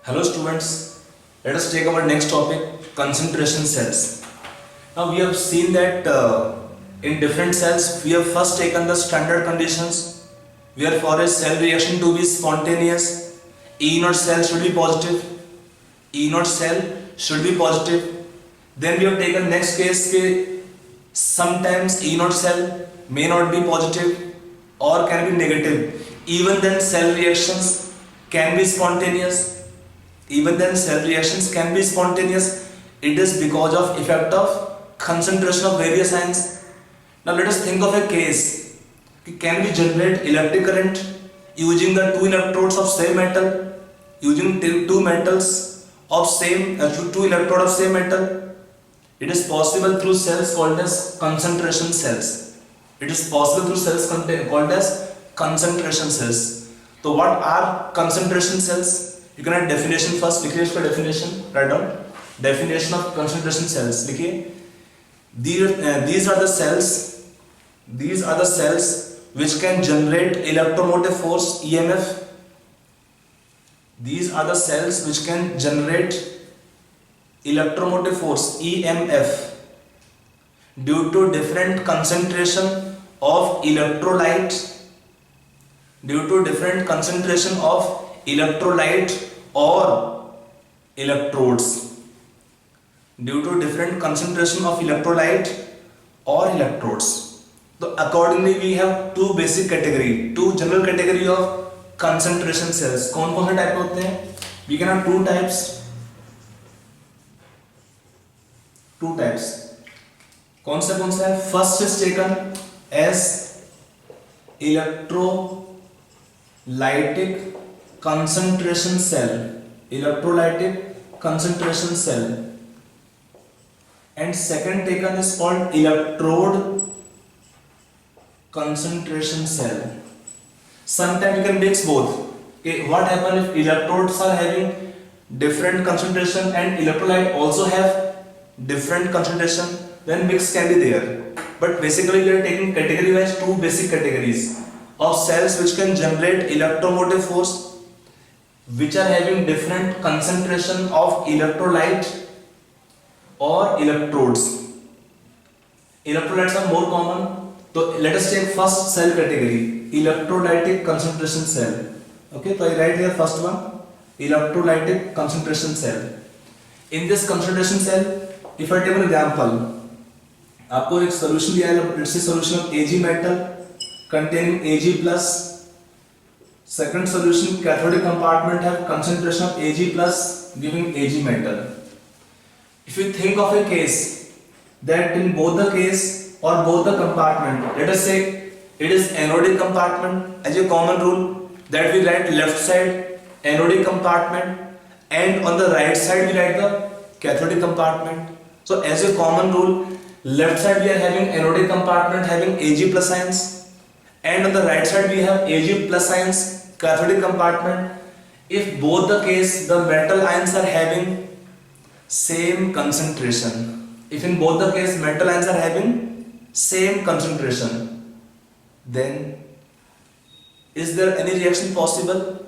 Hello students, let us take our next topic, concentration cells. Now we have seen that in different cells we have first taken the standard conditions where for a cell reaction to be spontaneous, E naught cell should be positive, E naught cell should be positive. Then we have taken next case ke sometimes E naught cell may not be positive or can be negative. Even then cell reactions can be spontaneous. Even then cell reactions can be spontaneous. It is because of effect of concentration of various ions. Now let us think of a case. Can we generate electric current using the two electrodes of same metal? Using two metals of same two electrode of same metal? It is possible through cells called as concentration cells. It is possible through cells called as concentration cells. So what are concentration cells? You can write definition first. लिखिए इसका definition. Write down definition of concentration cells. लिखिए these are the cells. These are the cells which can generate electromotive force EMF. These are the cells which can generate electromotive force EMF due to different concentration of electrolyte. Due to different concentration of electrolyte or electrodes. Due to different concentration of electrolyte or electrodes. So accordingly we have two basic category, two general category of concentration cells. कौन कौन से type होते हैं? We can have two types. Two types. कौन सा है? First is taken as electrolytic concentration cell, electrolytic concentration cell, and second taken is called electrode concentration cell. Sometimes you can mix both. Okay, what happens if electrodes are having different concentration and electrolyte also have different concentration? Then mix can be there. But basically we are taking category wise two basic categories of cells which can generate electromotive force, which are having different concentration of electrolyte or electrodes. Electrolytes are more common. So let us take first cell category, electrolytic concentration cell. Okay, so I write here first one, electrolytic concentration cell. In this concentration cell, if I take an example, आपको एक solution दिया है, let's say solution of Ag metal containing Ag plus. Second solution, cathodic compartment have concentration of Ag plus giving Ag metal. If you think of a case that in both the case or both the compartment, let us say it is anodic compartment, as a common rule that we write left side anodic compartment and on the right side we write the cathodic compartment. So as a common rule, left side we are having anodic compartment having Ag plus ions, and on the right side we have Ag plus ions cathodic compartment. If both the case the metal ions are having same concentration, if in both the case metal ions are having same concentration, then is there any reaction possible?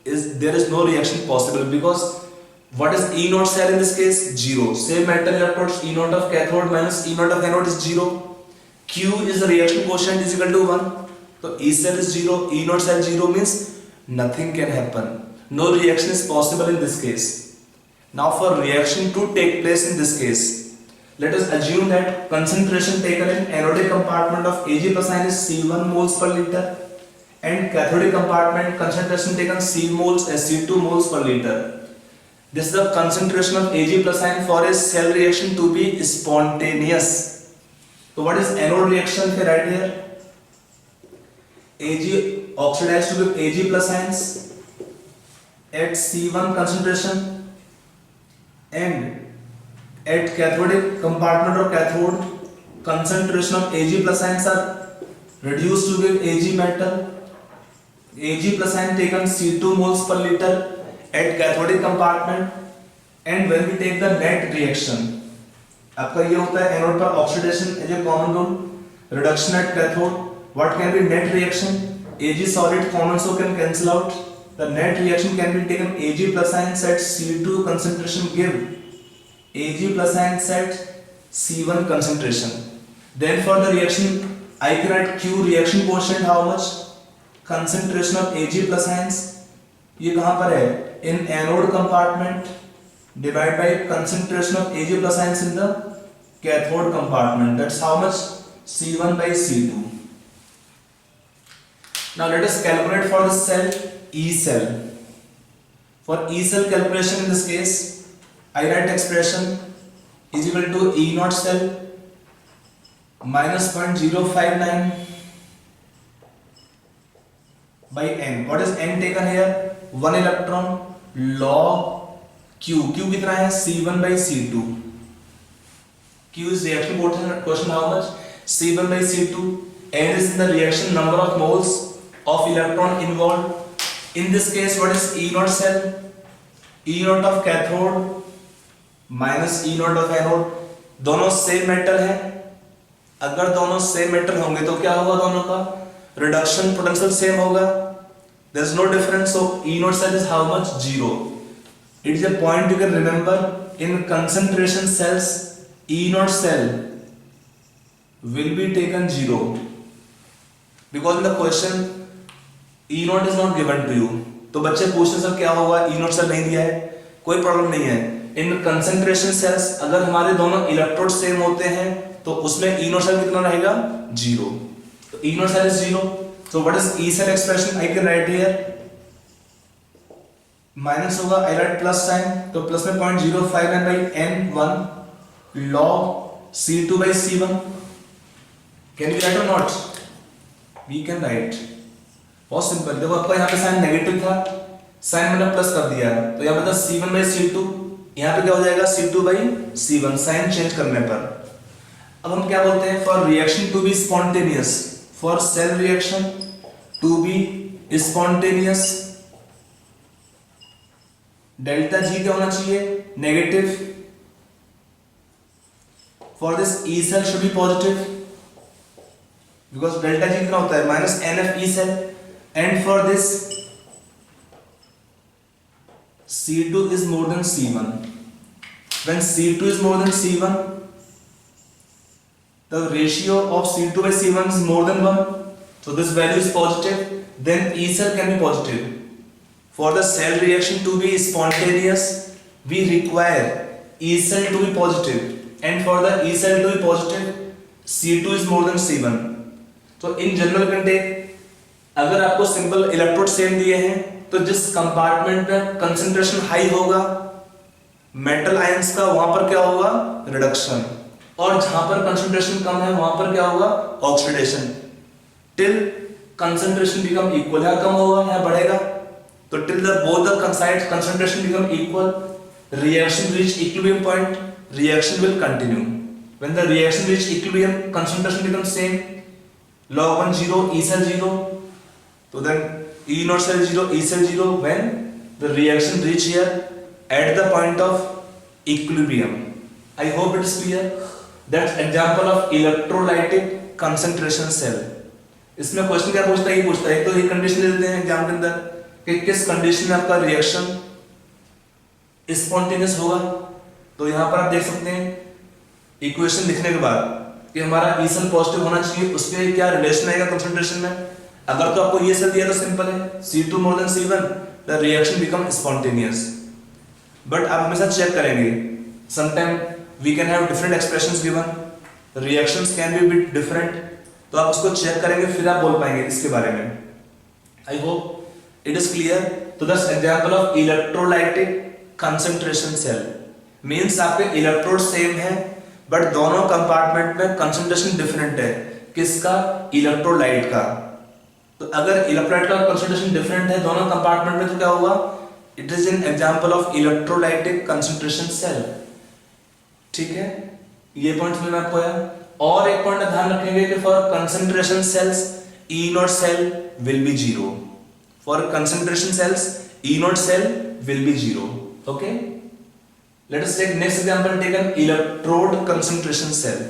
There is no reaction possible, because what is E naught cell in this case? 0. Same metal electrodes, E naught of cathode minus E naught of anode is 0. Q is the reaction quotient is equal to 1. So E cell is 0, E naught cell 0 means nothing can happen. No reaction is possible in this case. Now for reaction to take place in this case, let us assume that concentration taken in anodic compartment of Ag plus ion is C1 moles per liter and cathodic compartment concentration taken C moles as C2 moles per liter. This is the concentration of Ag plus ion for a cell reaction to be spontaneous. So what is anode reaction right here? Ag oxidized to give Ag plus ions at C1 concentration, and at cathodic compartment or cathode concentration of Ag plus ions are reduced to give Ag metal. Ag plus ion taken C2 moles per liter at cathodic compartment, and when we take the net reaction, आपका ये होता है anode पर oxidation as a common rule, reduction at cathode. What can be net reaction? Ag solid common so can cancel out. the net reaction can be taken Ag plus ion set C2 concentration give Ag plus ion set C1 concentration. Then for the reaction I can write Q reaction quotient how much, concentration of Ag plus ions ये कहाँ पर है, in anode compartment divided by concentration of Ag plus ions in the cathode compartment, that's how much, C1 by C2. Now let us calculate for the cell E cell. For E cell calculation in this case I write expression is equal to E naught cell minus 0.059 by n. What is n taken here? 1 electron log Q. Q कितना है? C1 by C2. Q is reaction quotient how much? C1 by C2. N is the reaction number of moles of electron involved. In this case, what is E naught cell? E naught of cathode minus E naught of anode. दोनों same metal है. अगर दोनों same metal होंगे तो क्या होगा दोनों का? रिडक्शन पोटेंशियल सेम होगा. There is no difference. So E naught cell is how much? 0. It is a point you can remember. In concentration cells, E naught cell will be taken 0 because in the question E naught is not given to you. तो बच्चे पूछते sir क्या होगा, E naught cell नहीं दिया है, कोई problem नहीं है. इन कंसंट्रेशन सेल्स अगर हमारे दोनों इलेक्ट्रोड सेम होते हैं तो उसमें E naught cell कितना रहेगा? 0. तो E naught cell is 0. So what is E cell expression? I can write here minus होगा, I write प्लस साइन, तो प्लस में 0.059 by n1 log C2 by C1. Can we write or not? We can write. बहुत simple. देखो आपका यहाँ पे sign negative था, sign मैंने प्लस कर दिया है, तो यहाँ पे था C1 by C2, यहाँ पे क्या हो जाएगा C2 by C1 sign change करने पर. अब हम क्या बोलते हैं? For reaction to be spontaneous, for cell reaction to be spontaneous, delta G क्या होना चाहिए? Negative. For this E cell should be positive because delta G कितना होता है? Minus n F E cell. And for this C2 is more than C1. When C2 is more than C1, the ratio of C2 by C1 is more than 1. So this value is positive. Then E cell can be positive. For the cell reaction to be spontaneous, we require E cell to be positive. And for the E cell to be positive, C2 is more than C1. So in general can take, अगर आपको simple electrode same दिए हैं तो जिस compartment में concentration high होगा metal ions का, वहां पर क्या होगा? रिडक्शन. और जहां पर कंसंट्रेशन कम है वहां पर क्या होगा? Oxidation. Till concentration become equal. है कम होगा या बढ़ेगा? तो till the both the sides concentration become equal, reaction reach equilibrium point, reaction will continue. When the reaction reach equilibrium, concentration become same, log 1 0, E cell 0. So then E naught cell 0, E cell 0 when the reaction reach here at the point of equilibrium. I hope it is clear. That's example of electrolytic concentration cell. इसमें question क्या पूछता है? ये पूछता है, तो ये condition दे देते हैं एग्जाम के अंदर कि किस कंडीशन में आपका रिएक्शन स्पॉन्टेनियस होगा. तो यहाँ पर आप देख सकते हैं इक्वेशन लिखने के बाद कि हमारा E cell पॉजिटिव होना चाहिए, उसके क्या रिलेशन आएगा कंसंट्रेशन में. अगर तो आपको ये सेल दिया तो सिंपल है, C2 more than C1, the reaction become spontaneous. But आप हमेशा चेक करेंगे, sometime we can have different expressions given, reactions can be bit different, तो आप उसको चेक करेंगे फिर आप बोल पाएंगे इसके बारे में. I hope it is clear. तो that's example of electrolytic concentration cell. means आपके इलेक्ट्रोड सेम है बट दोनों कंपार्टमेंट में कंसंट्रेशन डिफरेंट है. किसका? इलेक्ट्रोलाइट का. तो अगर इलेक्ट्रोलाइट का कंसंट्रेशन डिफरेंट है दोनों कंपार्टमेंट में तो क्या होगा? It is an example of electrolytic concentration cell. ठीक है, ये पॉइंट में आपको है. और एक पॉइंट ध्यान रखेंगे कि for concentration cells E naught cell will be 0. For concentration cells E naught cell will be 0. Okay, let us take next example taken electrode concentration cell.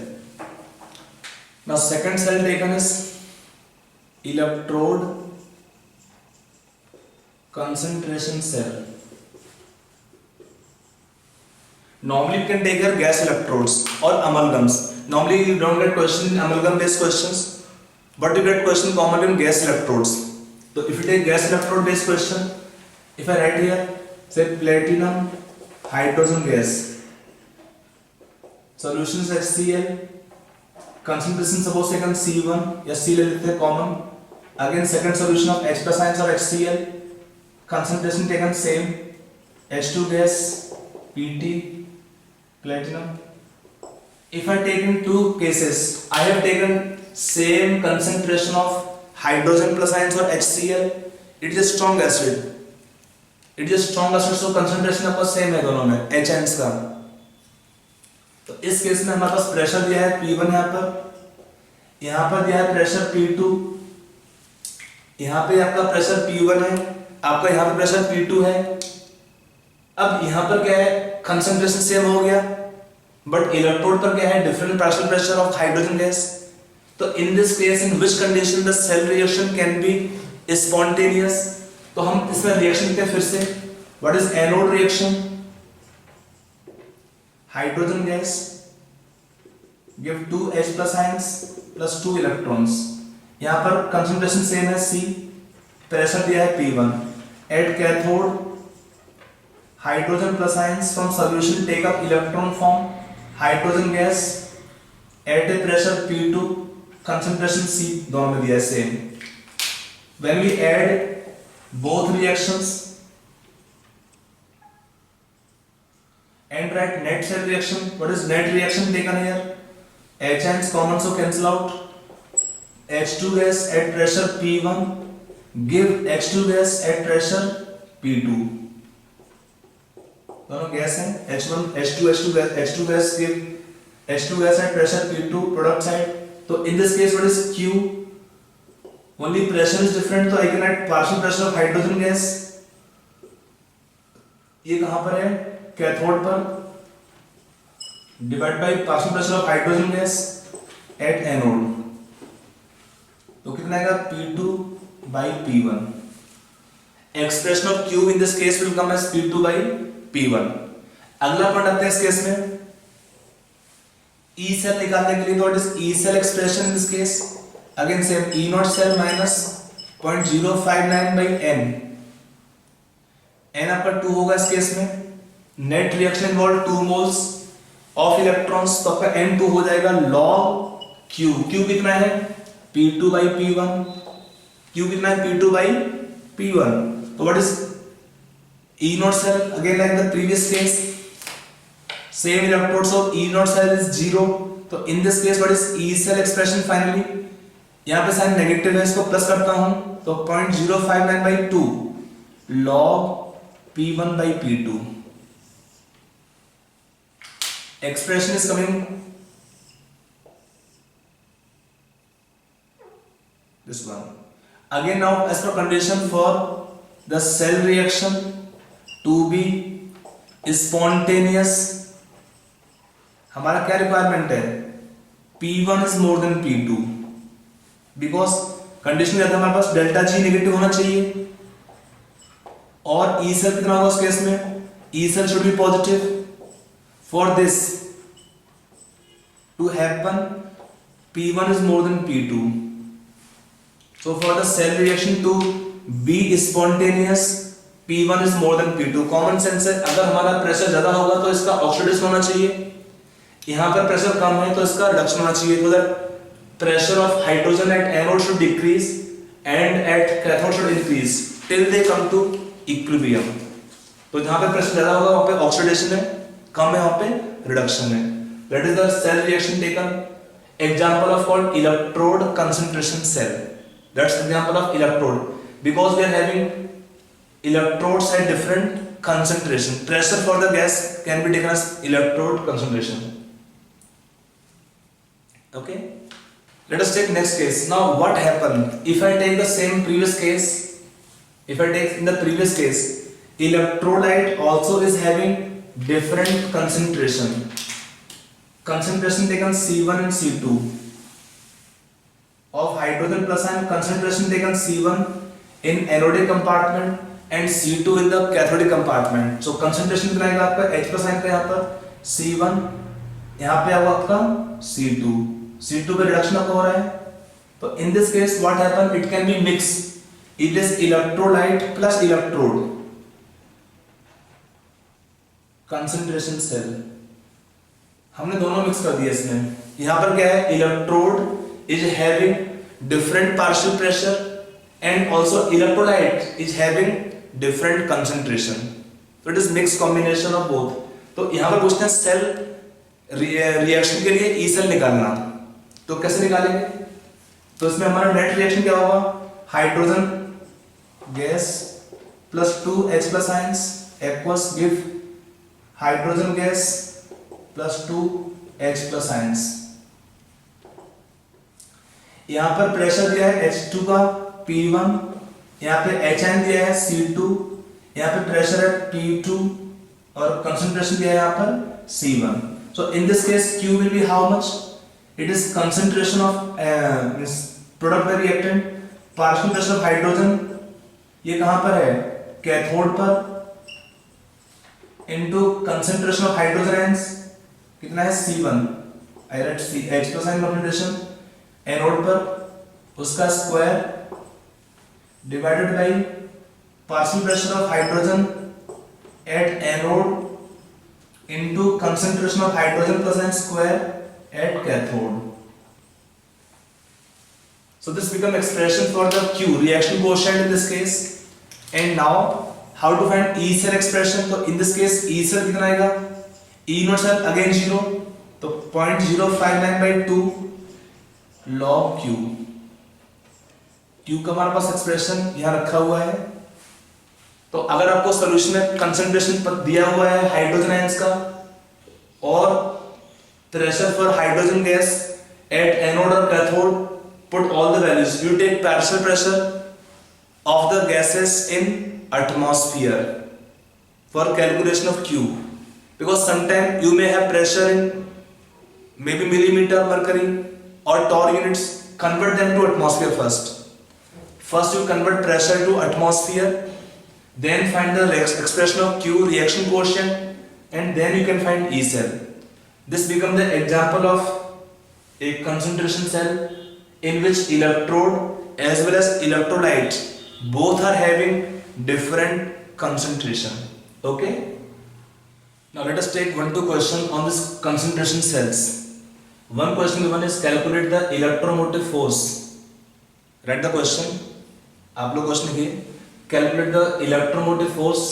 Now second cell taken is electrode concentration cell. Normally you can take your gas electrodes or amalgams. Normally you don't get question in amalgam based questions, but you get question commonly in gas electrodes. So if you take gas electrode based question, if I write here say platinum hydrogen gas, solution is HCl, concentration suppose taken C1 या C ले लेते हैं common, again second solution of H plus ions or HCl, concentration taken same, H2 gas, Pt, platinum. If I take in two cases, I have taken same concentration of hydrogen plus ions or HCl, it is a strong acid. It is a strong acid, so concentration आपका same है दोनों में, H ions का. तो इस case में हमारे पास pressure दिया है P1 यहाँ पर दिया है प्रेशर P2, यहाँ पे आपका प्रेशर P1 है, आपका यहाँ पे प्रेशर P2 है. अब यहाँ पर क्या है, कंसंट्रेशन सेम हो गया, बट इलेक्ट्रोड पर क्या है, different partial pressure of hydrogen gas. तो in this case in which condition the cell reaction can be spontaneous. तो हम इसमें रिएक्शन लिखते हैं फिर से. What is anode reaction? Hydrogen gas give 2 H plus ions plus 2 electrons. यहाँ पर कंसंट्रेशन सेम है C, प्रेशर दिया है P1. At cathode hydrogen plus ions from solution take up electron form hydrogen gas at a pressure P2, concentration C, दोनों में दिया है same. When we add both reactions and write net cell reaction, what is net reaction taken here? H ions common so cancel out. H2 gas at pressure P1 give H2 gas at pressure P2. दोनों gas हैं, H1 H2 gas give H2 gas at pressure P2 product side. तो in this case what is Q? Only pressure is different, तो I can write partial pressure of hydrogen gas. ये कहाँ पर है? Cathode पर. Divide by partial pressure of hydrogen gas at anode. तो कितना आएगा? P2 by P1. Expression of Q in this case will come as P2 by P1. अगला point आते हैं इस केस में. E cell निकालने के लिए तो what is E cell expression in this case? Again same, E naught cell minus 0.059 by N. N आपका 2 होगा इस केस में. Net reaction involved 2 moles of electrons, तो आपका N2 हो जाएगा log Q. Q कितना है? P2 by P1. Q कितना है? P2 by P1. तो what is E naught cell? Again like the previous case, same electrodes, so E naught cell is 0. तो in this case what is E cell expression finally? यहाँ पे sign negative है, इसको plus करता हूं तो 0.059 by 2 log P1 by P2. Expression is coming this one. Again now as per condition for the cell reaction to be spontaneous, हमारा क्या requirement है? P1 is more than P2. Because condition क्या था हमारे पास? Delta G negative होना चाहिए और E cell कितना होगा उस केस में? E cell should be positive. For this to happen P1 is more than P2. So for the cell reaction to be spontaneous, P1 is more than P2. Common sense है, अगर हमारा pressure ज्यादा होगा तो इसका oxidation होना चाहिए, यहाँ पर प्रेशर कम है तो इसका रिडक्शन होना चाहिए. तो that pressure of hydrogen at anode should decrease and at cathode should increase till they come to equilibrium. तो जहां पे प्रेशर ज्यादा होगा वहां पे ऑक्सीडेशन है, कम है वहां पे रिडक्शन है. That is the cell reaction taken. Example of called electrode concentration cell. That's example of electrode because we are having electrodes at different concentration. Pressure for the gas can be taken as electrode concentration. Okay. Let us take next case. Now what happened if I take the same previous case? If I take in the previous case, electrolyte also is having different concentration. Concentration taken C1 and C2. Of hydrogen plus ion, concentration taken C1 in anodic compartment and C2 in the cathodic compartment. So concentration कितना आएगा आपका H plus आएगा यहाँ पर C1, यहाँ पे आएगा आपका C2, C2 पे रिडक्शन आपका हो रहा है. तो in this case what happen, it can be mixed. It is electrolyte plus electrode. Concentration cell हमने दोनों मिक्स कर दिया इसमें. यहाँ पर क्या है, electrode is having different partial pressure and also electrolyte is having different concentration. So it is mixed combination of both. तो यहाँ पर पूछते हैं सेल रिएक्शन के लिए ई सेल निकालना, तो कैसे निकालेंगे? तो इसमें हमारा नेट रिएक्शन क्या होगा, hydrogen gas plus 2 H plus ions aqueous give hydrogen gas plus 2 H plus ions. यहाँ पर प्रेशर दिया है H2 का P1, यहाँ पे HN दिया है C2, यहाँ पे प्रेशर है P2 और कंसंट्रेशन दिया है यहाँ पर C1. So in this case Q will be how much? It is concentration of product by reactant, partial pressure of hydrogen, ये कहाँ पर है, कैथोड पर, into concentration of hydrogen ions कितना है C1, I write C H plus ion concentration, anode पर उसका square divided by partial pressure of hydrogen at anode into concentration of hydrogen plus n square at cathode. So this become expression for the Q reaction quotient in this case. And now how to find E cell expression? तो in this case E cell कितना आएगा, E naught cell again 0, तो 0.059 by 2 log Q. Q का हमारे पास expression यहाँ रखा हुआ है. तो अगर आपको सॉल्यूशन में कंसंट्रेशन पर दिया हुआ है हाइड्रोजन आयंस का और pressure for hydrogen gas at anode और cathode, put all the values, you take partial pressure of the gases in atmosphere for calculation of Q, because sometime you may have pressure in may be millimetre mercury or torr units. Convert them to atmosphere first. First you convert pressure to atmosphere, then find the expression of Q reaction quotient, and then you can find E cell. This becomes the example of a concentration cell in which electrode as well as electrolyte both are having different concentration. Okay? Now let us take 1-2 question on this concentration cells. One question given is calculate the electromotive force. Write the question. आप लोग question लिखिए. Calculate the electromotive force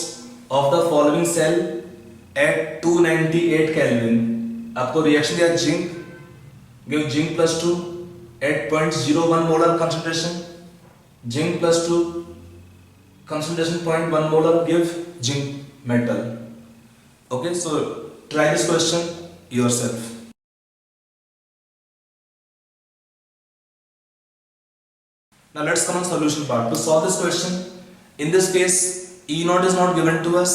of the following cell at 298 Kelvin. आपको reaction दिया zinc, give zinc plus 2 at 0.01 molar concentration, zinc plus 2 concentration 0.1 molar, give zinc metal. Okay, so try this question yourself. Now let's come on solution part. To solve this question, in this case E naught is not given to us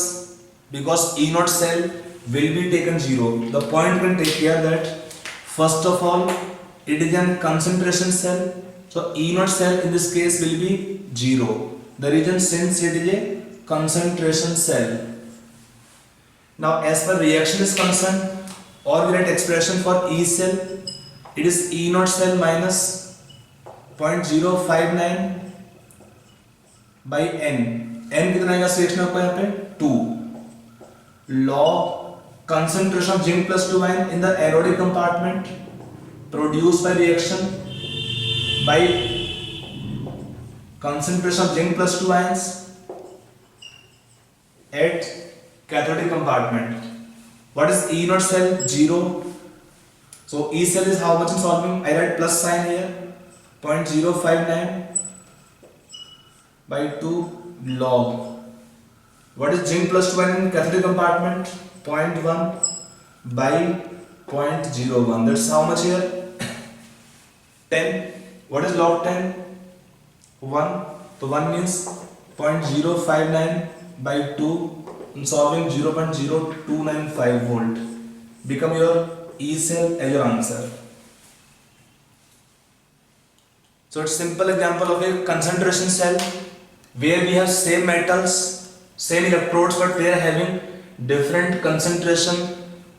because E naught cell will be taken 0. The point we can take here that first of all it is a concentration cell, so E naught cell in this case will be 0. The reason since it is a concentration cell. Now as per reaction is concerned, or we write expression for E cell, it is E naught cell minus 0.059 by n. n कितना आएगा reaction आपको यहाँ पे 2 log concentration of zinc plus 2 ion in the anodic compartment produced by reaction by concentration of zinc plus 2 ions at cathodic compartment. What is E naught cell? 0. So E cell is how much in solving? I write plus sign here. 0.059 by 2 log. What is zinc plus 2 in cathodic compartment? 0.1 by 0.01. That's how much here? 10. What is log 10? 1. So 1 means 0.059 by 2. In solving 0.0295 volt. Become your E cell as your answer. So it's simple example of a concentration cell where we have same metals, same electrodes, but they are having different concentration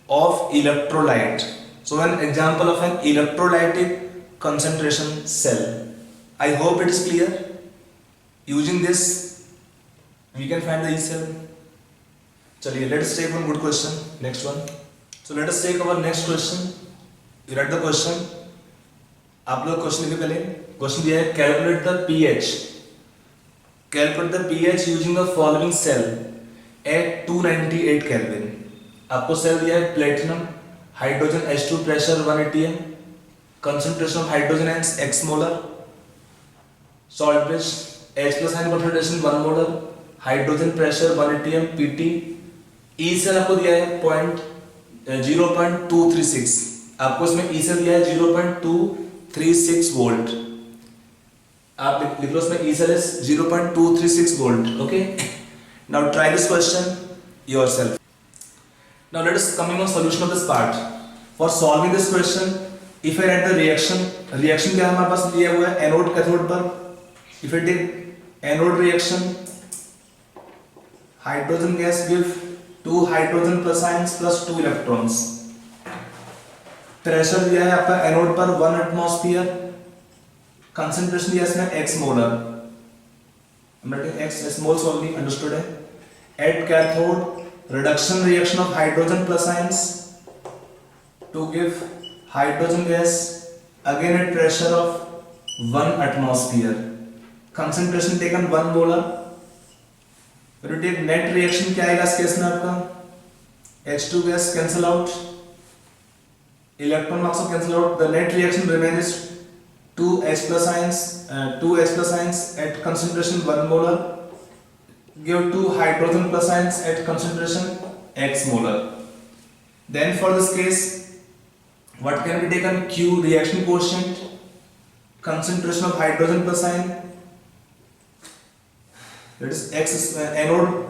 of electrolyte. So an example of an electrolytic concentration cell. I hope it is clear. Using this, we can find the E cell. Chaliye, let us take one good question. Next one. So let us take our next question. You read the question. आप लोग question लिखे पहले. Question दिया है calculate the pH. Calculate the pH using the following cell at 298 Kelvin. आपको cell दिया है platinum, hydrogen H2 pressure 1 atm, concentration of hydrogen ions x molar, salt bridge H plus ion concentration 1 molar, हाइड्रोजन प्रेशर 1 atm pt. E cell आपको दिया है 0.236. आपको इसमें E सेल दिया है 0.236 वोल्ट. आप लिख लो इसमें E cell is 0.236 volt. Okay. Now try this question yourself. Now let us coming on solution of this part. For solving this question, if I write the reaction क्या हमारे पास दिया हुआ है एनोड कैथोड पर. If I take anode reaction, hydrogen gas give 2 hydrogen plus ions plus 2 electrons. Pressure दिया है आपका anode पर 1 atmosphere. Concentration दिया इसमें x molar. I'm writing x moles only, understood है. At cathode, reduction reaction of hydrogen plus ions to give hydrogen gas again at pressure of 1 atmosphere. Concentration taken 1 molar. When you take net reaction क्या आएगा इस case में आपका? H2 gas cancel out, electron also cancel out. The net reaction remains 2 H plus ions at concentration 1 molar give 2 hydrogen plus ions at concentration x molar. Then for this case, what can be taken? Q reaction quotient, concentration of hydrogen plus ion, that is x anode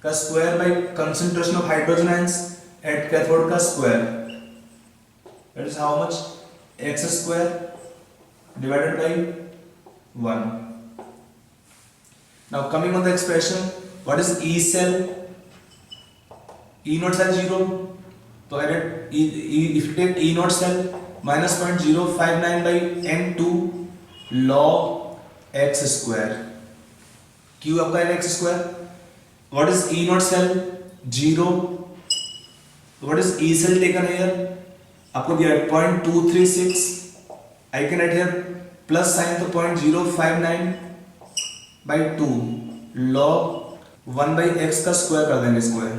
का square by concentration of hydrogen ions at cathode का square, that is how much? X square divided by 1. Now coming on the expression, what is E cell? E naught cell 0. So I get if you take E naught cell minus 0.059 by n2 log x square. Q आपका है x square. What is E naught cell? 0. What is E cell taken here? आपको दिया है 0.236. I can add here plus sign to 0.059 by 2 log 1 by x का square कर देंगे square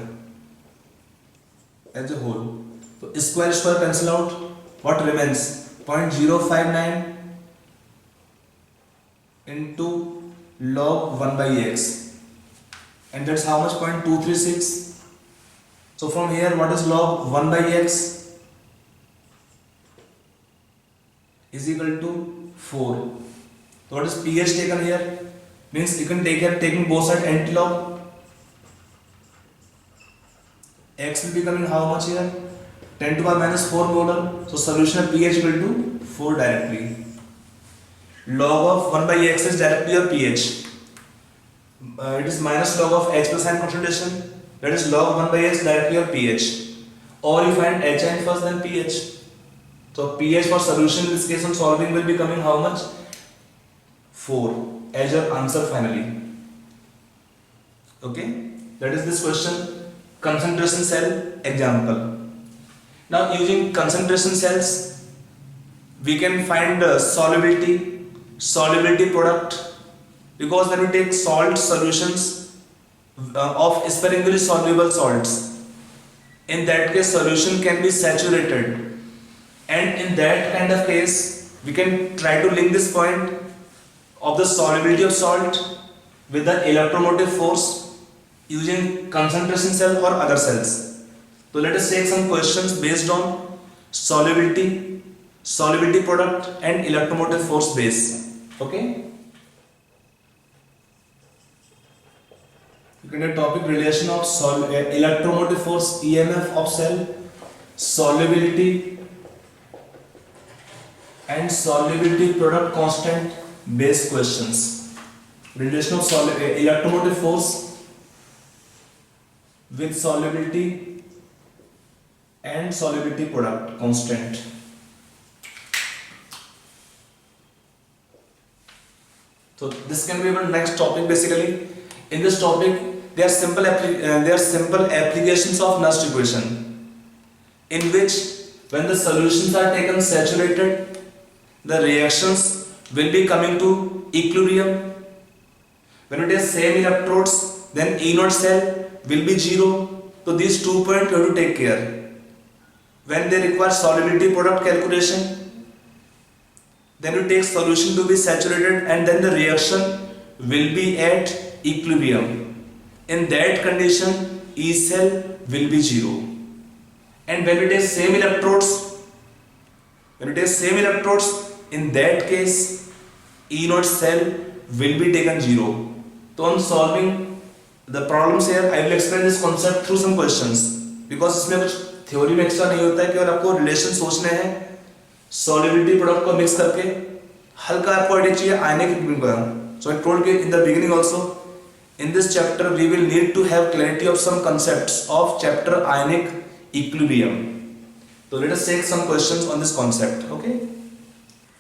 as a whole. तो square square cancel out. What remains? 0.059 into log 1 by x, and that's how much? 0.236. So from here, what is log 1 by x? Is equal to 4. So what is pH taken here? Means you can take here taking both sides antilog. X will be coming how much here? 10 to the power minus 4 molar. So solution of pH equal to 4 directly. Log of 1 by x is directly your pH. It is minus log of H plus ion concentration. That is log 1 by x directly your pH. Or you find HN first then pH. So pH for solution in this case on solving will be coming how much? 4 as your answer finally. Okay, that is this question. Concentration cell example. Now using concentration cells, we can find solubility product, because when we take salt solutions of sparingly soluble salts, in that case solution can be saturated. And in that kind of case, we can try to link this point of the solubility of salt with the electromotive force using concentration cell or other cells. So let us take some questions based on solubility product and electromotive force base. Okay? You can get topic relation of electromotive force EMF of cell, solubility and solubility product constant based questions. relation of electromotive force with solubility and solubility product constant. So this can be our next topic. Basically, in this topic, there are simple applications of Nernst equation, in which when the solutions are taken saturated, the reactions will be coming to equilibrium. When it is same electrodes, then E naught cell will be 0. So these 2 points you have to take care. When they require solubility product calculation, then you take solution to be saturated and then the reaction will be at equilibrium. In that condition, E cell will be 0. And when it is same electrodes, in that case, E naught cell will be taken 0. So on solving the problems here, I will explain this concept through some questions, because इसमें कुछ theory में extra नहीं होता है, केवल आपको relation सोचने हैं सॉल्युबिलिटी प्रोडक्ट को मिक्स करके. हल्का आपको आइडिया चाहिए आयनिक इक्विलिब्रियम का. So I told you in the beginning also, in this chapter we will need to have clarity of some concepts of chapter ionic equilibrium. So let us take some questions on this concept. Okay,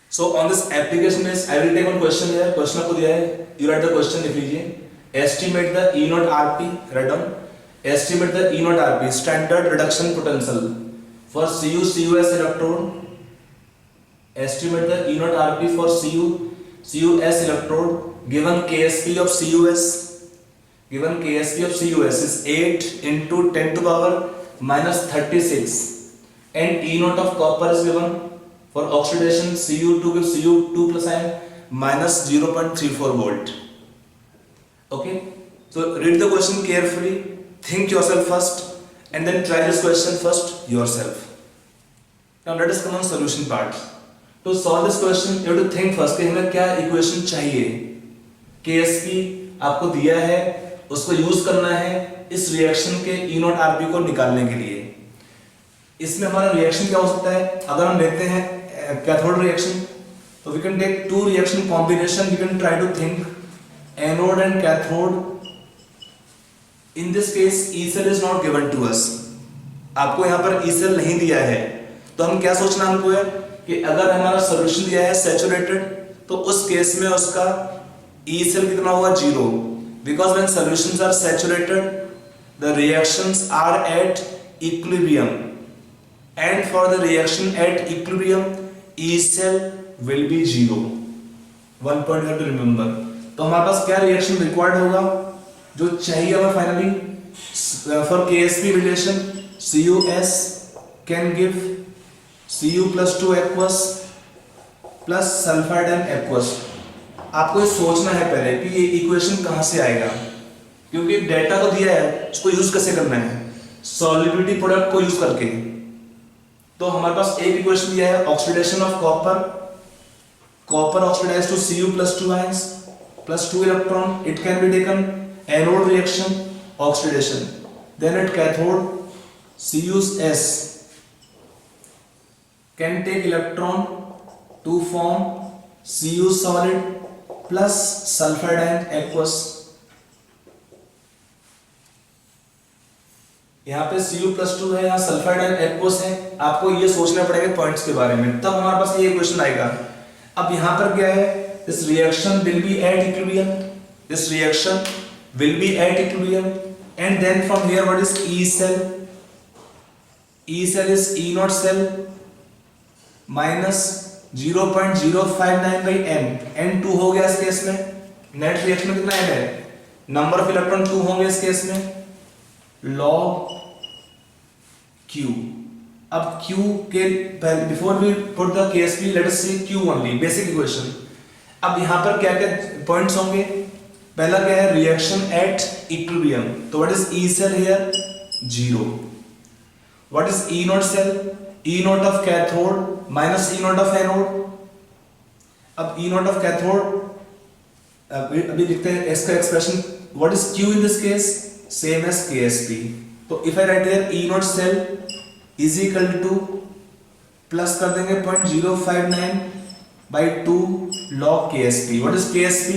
so on this application is I will take one question here. Question आपको दिया है, you write the question, लिख लीजिए. Estimate the E naught RP, write down. Estimate the E naught RP, standard reduction potential for CuS electrode. Estimate the E naught RP for CuS electrode given KSP of CuS. Given KSP of CuS is 8 into 10 to power minus 36, and E naught of copper is given for oxidation. Cu2 gives Cu2 plus ion minus 0.34 volt. Okay, so read the question carefully, think yourself first, and then try this question first yourself. Now let us come on solution part. To solve this question, you have to think first कि हमें क्या equation चाहिए. KSP आपको दिया है, उसको use करना है इस रिएक्शन के E naught RP को निकालने के लिए. इसमें हमारा रिएक्शन क्या हो सकता है? अगर हम लेते हैं कैथोड रिएक्शन, तो we can take 2 reaction combination. We can try to think anode and cathode. In this case E cell is not given to us. आपको यहाँ पर E cell नहीं दिया है, तो हम क्या सोचना हमको है कि अगर हमारा सोल्यूशन दिया है सैचुरेटेड, तो उस केस में उसका E cell कितना होगा? 0. Because when solutions are saturated, the reactions are at equilibrium, and for the reaction at equilibrium, E cell will be 0. One point you have to remember. तो हमारे पास क्या रिएक्शन रिक्वायर्ड होगा, जो चाहिए हमें finally for KSP relation, CuS can give Cu plus 2 aqueous plus sulfide and aqueous. आपको ये सोचना है पहले कि ये इक्वेशन कहां से आएगा, क्योंकि डेटा तो दिया है, उसको यूज कैसे करना है? सॉल्युबिलिटी प्रोडक्ट को यूज करके. तो हमारे पास एक इक्वेशन दिया है, oxidation of copper oxidize to Cu plus 2 ions plus 2 electron. It can be taken anode reaction, oxidation. Then at cathode, CuS can take electron to form Cu solid plus sulfide and aqueous. यहाँ पे Cu plus 2 है, यहाँ sulphide and aqueous है. आपको ये सोचना पड़ेगा points के बारे में, तब हमारे पास ये इक्वेशन आएगा. अब यहाँ पर क्या है? This reaction will be at equilibrium. This reaction will be at equilibrium, and then from here what is E cell? E cell is E naught cell minus 0.059 by n. n2 हो गया इस case में. Net reaction में कितना n है? Number of electron 2 होंगे इस case में, log Q. अब Q के before we put the KSP, let us see Q only, basic equation. अब यहाँ पर क्या क्या पॉइंट्स होंगे? पहला क्या है? Reaction at equilibrium. तो what is E cell here? 0. What is E naught cell? E naught of cathode minus E naught of anode. अब E naught of cathode अभी लिखते हैं इसका expression. What is Q in this case? Same as KSP. तो if I write here E naught cell is equal to plus कर देंगे 0.059 by 2 log KSP. What is KSP?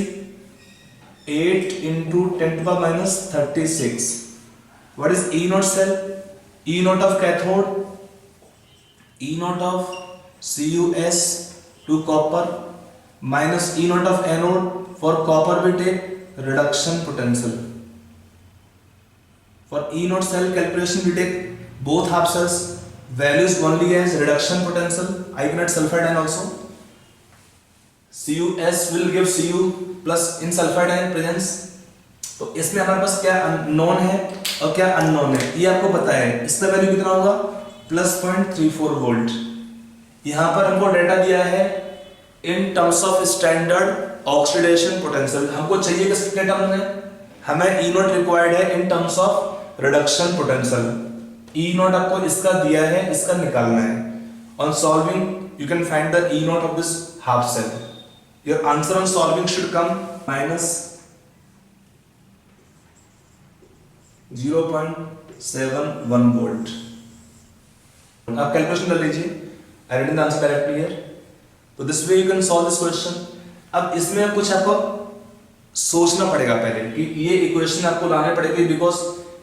8 into 10 to the minus 36. What is E naught cell? E naught of cathode, E naught of CuS to copper minus E naught of anode. For copper we take reduction potential. For E naught cell calculation we take both half cells values only as reduction potential, eigenate sulfide ion also. CuS will give Cu plus in sulfide ion presence. तो इसमें हमारे पास क्या non है और क्या unknown है ये आपको पता है। इसका वैल्यू कितना होगा +0.34 वोल्ट। यहाँ पर हमको डेटा दिया है in terms of standard oxidation potential. हमको चाहिए किसके टर्म में, हमें ई नॉट रिक्वायर्ड है in terms of reduction potential. E naught आपको इसका दिया है, इसका निकालना है। On solving you can find the E naught of this half cell. Your answer on solving should come -0.71 volt. आप कैलकुलेशन कर लीजिए, I written the answer directly here. तो this way you can solve this question. अब इसमें कुछ आपको सोचना पड़ेगा पहले कि ये इक्वेशन आपको लाने पड़ेगी, बिकॉज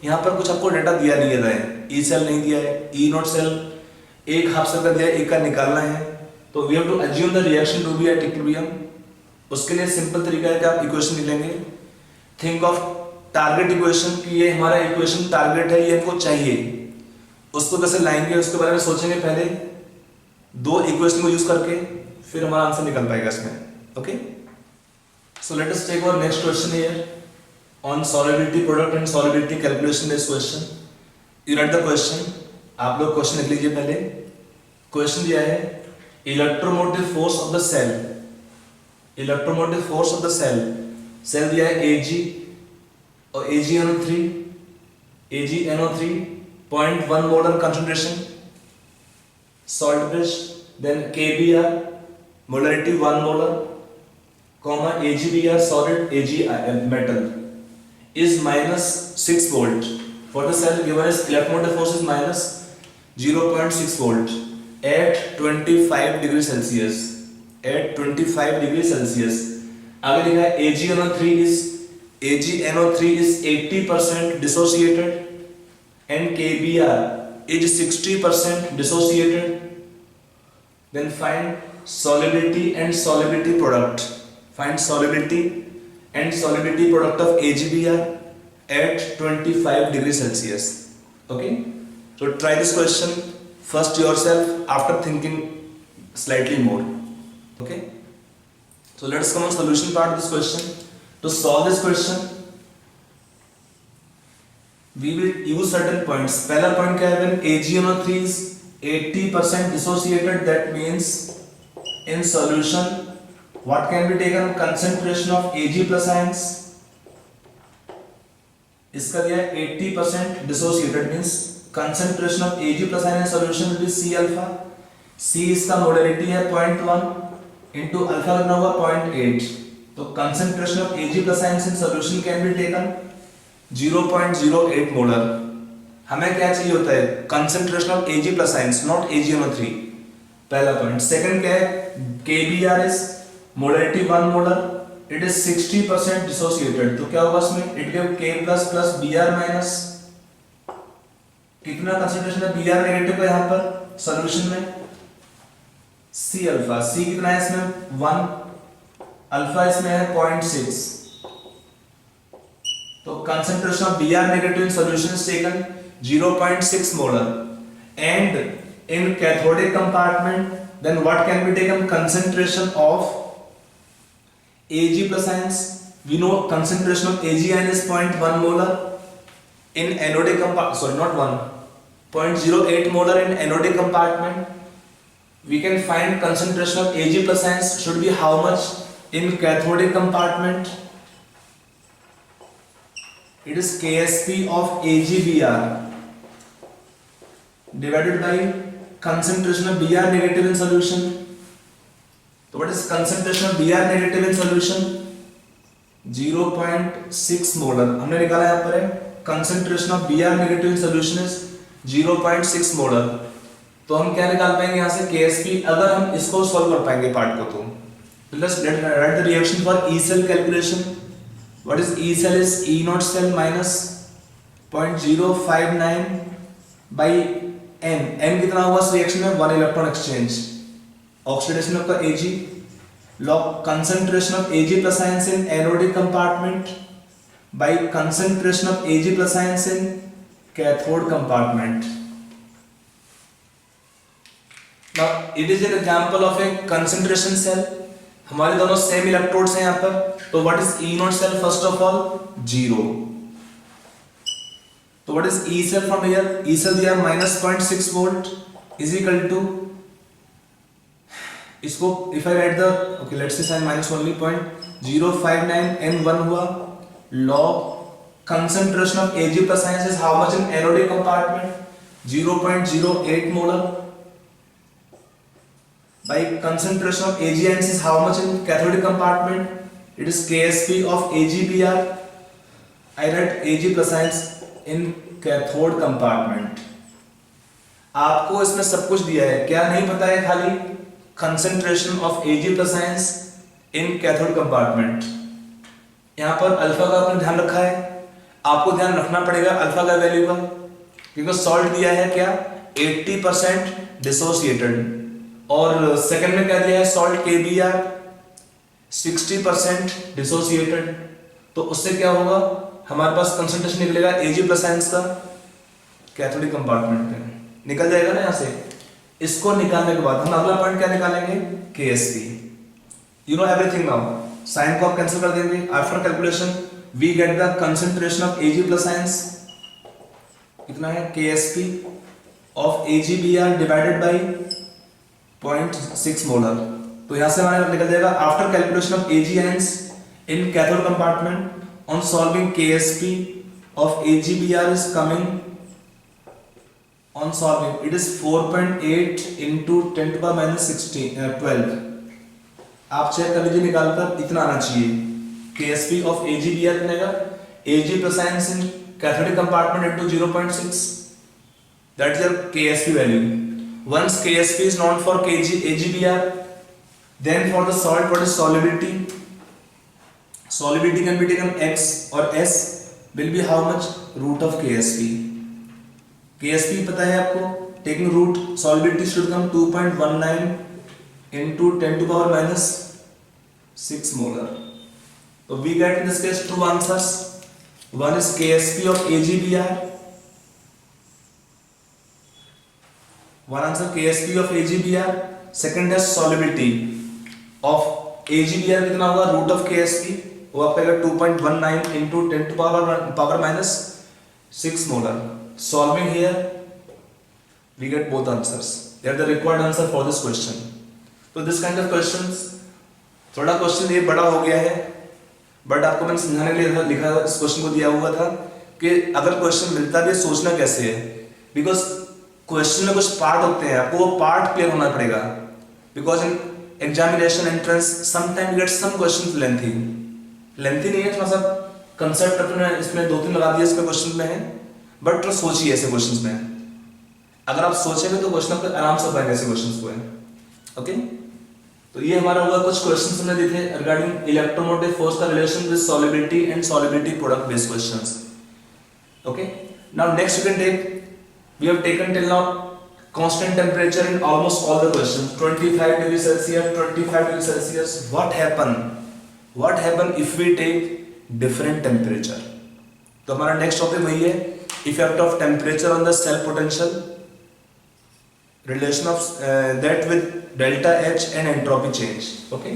यहाँ पर कुछ आपको डेटा दिया नहीं है। ई सेल नहीं दिया है, ई नॉट सेल एक हाफ सेल का दिया है, एक का निकालना है। तो we have to assume the reaction to be at equilibrium. उसके लिए सिंपल तरीका है कि आप इक्वेशन लिख लेंगे। थिंक ऑफ टारगेट इक्वेशन कि ये हमारा इक्वेशन टारगेट है, ये हमको चाहिए। उसको कैसे लाएंगे उसके बारे में सोचेंगे पहले, दो इक्वेशन को यूज करके, फिर हमारा आंसर निकल पाएगा इसमें। Okay, so let us take our next question here on solubility product and solubility calculation this question. You write the question, आप लोग क्वेश्चन लिख लीजिए पहले। क्वेश्चन दिया है electromotive force of the cell, electromotive force of the cell, cell दिया है Ag और AgNO3, 0.1 molar concentration salt bridge, then KBr molarity 1 molar, comma AgBr solid Ag metal is -6 volt. For the cell given is electromotive force is -0.6 volt at 25 degree Celsius. At 25 degree Celsius. आगे लिखा है AgNO3 is 80% dissociated and KBr is 60% dissociated. Then find solubility and solubility product. Find solubility and solubility product of AgBr at 25 degree Celsius. Okay, so try this question first yourself after thinking slightly more. Okay, so let us come on solution part of this question. To solve this question we will use certain points. पहला point क्या है, when AgNO3 is 80% dissociated, that means in solution what can be taken, concentration of Ag plus ions, इसका दिया 80% dissociated means concentration of Ag plus ion in solution will be C alpha. C इसका molarity है 0.1 into alpha कितना होगा 0.8। तो concentration of Ag plus ions in solution can be taken 0.08 molar. हमें क्या चाहिए होता है, concentration of Ag plus ions, not AgNO3, पहला पॉइंट। सेकंड क्या है, KBr is molarity 1 molar, it is 60% dissociated। तो क्या होगा इसमें, it give K plus plus Br minus, कितना concentration है Br नेगेटिव का यहाँ पर solution में, C अल्फा, C कितना है इसमें 1, अल्फा इसमें है 0.6। तो concentration of Br negative in solution is taken 0.6 molar, and in cathodic compartment then what can be taken, concentration of Ag plus ions, we know concentration of Ag ion is 0.1 molar in anodic compartment, sorry not 1, 0.08 molar in anodic compartment. We can find concentration of Ag plus ions should be how much in cathodic compartment. It is Ksp of AgBr divided by concentration of Br negative in solution. So what is concentration of Br negative in solution, 0.6 molar। हमने निकाला यहाँ पर है concentration of Br negative in solution is 0.6 molar। तो हम क्या निकाल पाएंगे यहाँ से Ksp, अगर हम इसको सॉल्व कर पाएंगे पार्ट को। तो let's write the reaction for E cell calculation. what is E cell is E naught cell minus 0.059 by N. N कितना होगा इस रिएक्शन में? 1 इलेक्ट्रॉन एक्सचेंज, ऑक्सीडेशन ऑफ का Ag, log concentration of Ag plus ions in anodic compartment by concentration of Ag plus ions in cathode compartment. Now it is an example of a concentration cell. हमारे दोनों same electrodes हैं यहाँ पर, तो what is E naught cell? First of all 0. तो what is E cell from here? E cell दिया -0.6 volt is equal to, इसको if I write the okay let's say sign minus only 0.059 N1 हुआ, log concentration of Ag plus ions is how much in anodic compartment? 0.08 molar by concentration of Ag ions is how much in cathodic compartment? It is Ksp of AgBr. I write Ag plus ions in cathode compartment. आपको इसमें सब कुछ दिया है, क्या नहीं पता है? खाली concentration of Ag plus ions in cathode compartment. यहाँ पर अल्फा का आपने ध्यान रखा है, आपको ध्यान रखना पड़ेगा अल्फा का वैल्यू का, क्योंकि सॉल्ट दिया है क्या? 80% डिसोसिएटेड, और सेकंड में क्या दिया है? Salt KBr 60% dissociated. तो उससे क्या होगा? हमारे पास कंसंट्रेशन निकलेगा Ag प्लस आयंस का कैथोडिक कंपार्टमेंट में, निकल जाएगा ना यहाँ से. इसको निकालने के बाद हम अगला पॉइंट क्या निकालेंगे? Ksp. You know everything now. Sign को आप कैंसिल कर देंगे. After calculation we get the concentration of Ag plus ions कितना है? Ksp ऑफ AgBr डिवाइडेड बाई 0.6 मोलर. तो यहां से हमारा निकल जाएगा after calculation of Ag ions in cathode compartment on solving Ksp ऑफ AgBr is coming on solving it is 4.8 into 10 to the minus 12. आप चेक कर लीजिए निकालकर, इतना आना चाहिए. Ksp of AgBr बनेगा Ag plus ions in cathodic compartment into 0.6. that is your Ksp value. Once Ksp is known for AgBr, then for the salt what is solubility? Solubility can be taken X or S will be how much? Root of Ksp. Ksp पता है आपको, taking root solubility should come 2.19 into 10 to the power minus 6 molar. So we get in this case two answers. One is Ksp of AgBr. One answer Ksp of AgBr. Second is solubility of AgBr कितना होगा? root of Ksp वो आपका 2.19 into 10 to the power minus 6 molar. Solving here we get both answers. They are the required answer for this question. So this kind of questions, थोड़ा question ये बड़ा हो गया है, बट आपको मैंने समझाने के लिए लिखा इस क्वेश्चन को दिया हुआ था कि अगर क्वेश्चन मिलता भी सोचना कैसे है, बिकॉज क्वेश्चन में कुछ पार्ट होते हैं, आपको वो पार्ट क्लियर होना पड़ेगा. Because in examination entrance sometime get some question lengthy नहीं है, थोड़ा सा कंसेप्ट अपने इसमें 2-3 लगा दिया इसमें क्वेश्चन में है, बट तो सोचिए ऐसे क्वेश्चंस में. अगर आप सोचेंगे तो क्वेश्चन आपको आराम से पाएंगे ऐसे क्वेश्चंस को है. ओके, तो ये हमारा होगा कुछ क्वेश्चंस हमने दिए थे रिगार्डिंग इलेक्ट्रोमोटिव फोर्स का relation with solubility and solubility product based questions. Okay, now next we can take, we have taken till now constant temperature in almost all the questions. 25 degrees Celsius, 25 degrees Celsius. What happen if we take different temperature? तो हमारा next topic वही है, effect of temperature on the cell potential, relation of that with delta H and entropy change. Okay.